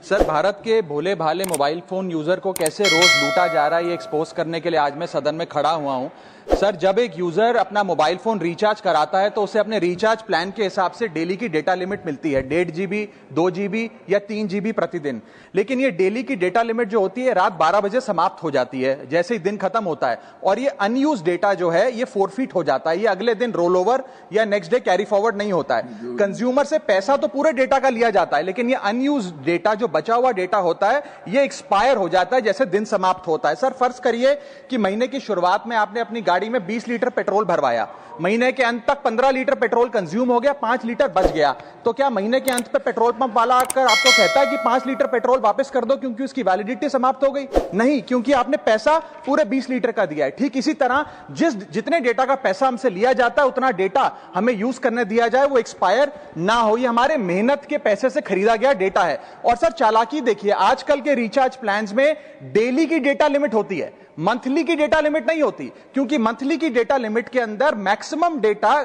Sir, Bharat के भोले भाले mobile phone user को कैसे रोज लूटा जा रहा है ये एक्सपोज करने के लिए आज मैं सदन में खड़ा हुआ हूं। सर, जब एक यूजर अपना मोबाइल फोन रिचार्ज कराता है तो उसे अपने रिचार्ज प्लान के हिसाब से डेली की डेटा लिमिट मिलती है, 1.5 GB, 2 GB या 3 GB प्रतिदिन। लेकिन ये डेली की डेटा लिमिट जो होती है रात 12 बजे समाप्त हो जाती है जैसे ही दिन खत्म होता है, और ये अनयूज डेटा जो है ये फोरफिट हो जाता है, ये अगले दिन रोल ओवर या नेक्स्ट डे कैरी फॉरवर्ड नहीं होता है। कंज्यूमर से पैसा तो पूरे डेटा का लिया जाता है, लेकिन ये अनयूज डेटा, जो बचा हुआ डेटा होता है, ये एक्सपायर हो जाता है जैसे दिन समाप्त होता है। सर, फर्ज करिए कि महीने की शुरुआत में आपने अपनी गाड़ी में 20 लीटर पेट्रोल भरवाया, महीने के अंत तक 15 लीटर पेट्रोल कंज्यूम हो गया, 5 लीटर बच गया, तो क्या महीने के अंत पे पेट्रोल पंप वाला आकर आपको कहता है कि 5 लीटर पेट्रोल वापस कर दो क्योंकि उसकी वैलिडिटी समाप्त हो गई? नहीं, क्योंकि आपने पैसा पूरे 20 लीटर का दिया है। ठीक इसी तरह जितने डेटा का पैसा हमसे लिया जाता है उतना डेटा हमें यूज करने दिया जाए, वो एक्सपायर ना हो। ये हमारे मेहनत के पैसे से खरीदा गया डेटा है। और सर, चालाकी देखिए, आजकल के रिचार्ज प्लान्स में डेली की डेटा लिमिट होती है, मंथली की डेटा लिमिट नहीं होती, क्योंकि मंथली की डेटा लिमिट के अंदर मैक्सिमम डेटा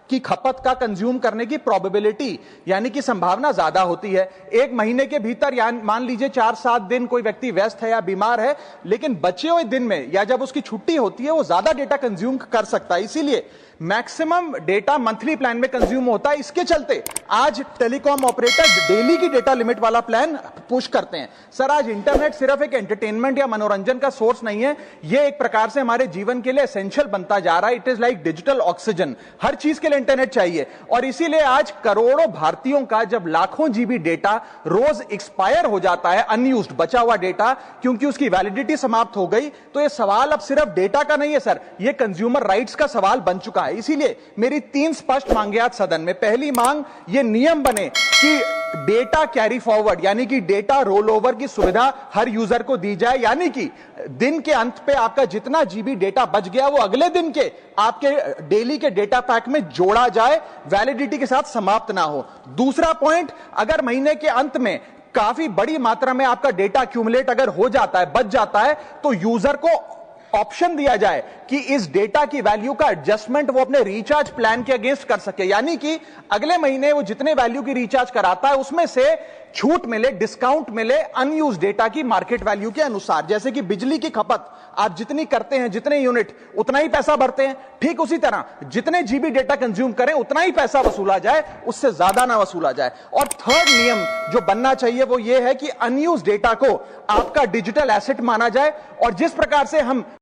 की खपत का कंज्यूम करने की प्रोबेबिलिटी यानी कि संभावना ज्यादा होती है। एक महीने के भीतर या मान लीजिए 4-7 दिन कोई व्यक्ति व्यस्त है या बीमार है, लेकिन बचे हुए दिन में या जब उसकी छुट्टी होती है वो ज्यादा डेटा कंज्यूम कर सकता है। इसीलिए मैक्सिमम डेटा मंथली प्लान में कंज्यूम होता है। इसके चलते आज टेलीकॉम ऑपरेटर डेली की डेटा लिमिट वाला प्लान पुश करते हैं। सर, आज इंटरनेट सिर्फ एक एंटरटेनमेंट या मनोरंजन का सोर्स नहीं है, यह एक प्रकार से हमारे जीवन के लिए एसेंशियल बनता जा रहा है। It is like digital oxygen, हर चीज के लिए इंटरनेट चाहिए। और इसीलिए आज करोड़ों भारतीयों का जब लाखों जीबी डेटा रोज एक्सपायर हो जाता है, अनयूज्ड बचा हुआ डेटा, क्योंकि उसकी वैलिडिटी समाप्त हो गई, तो यह सवाल अब सिर्फ डेटा का नहीं है सर, यह कंज्यूमर राइट्स का सवाल बन चुका है। इसीलिए मेरी 3 स्पष्ट मांगे आज सदन में। पहली मांग, यह नियम बने कि डेटा कैरी फॉरवर्ड यानी कि डेटा रोल ओवर की सुविधा हर यूजर को दी जाए, यानी कि दिन के अंत पे आपका जितना जीबी डेटा बच गया वो अगले दिन के आपके डेली के डेटा पैक में जोड़ा जाए, वैलिडिटी के साथ समाप्त ना हो। दूसरा पॉइंट, अगर महीने के अंत में काफी बड़ी मात्रा में आपका डेटा एक्यूमुलेट अगर हो जाता है, बच जाता है, तो यूजर को ऑप्शन दिया जाए कि इस डेटा की वैल्यू का एडजस्टमेंट वो अपने रिचार्ज प्लान के अगेंस्ट कर सके, यानी कि अगले महीने वो जितने वैल्यू की रिचार्ज कराता है उसमें से छूट मिले, डिस्काउंट मिले अनयूज डेटा की मार्केट वैल्यू के अनुसार। जैसे कि बिजली की खपत आप जितनी करते हैं, जितने यूनिट, उतना ही पैसा भरते हैं, ठीक उसी तरह जितने जीबी डेटा कंज्यूम करें उतना ही पैसा वसूला जाए, उससे ज्यादा ना वसूला जाए। और थर्ड नियम जो बनना चाहिए वो ये है कि अनयूज डेटा को आपका डिजिटल एसेट माना जाए, और जिस प्रकार से हम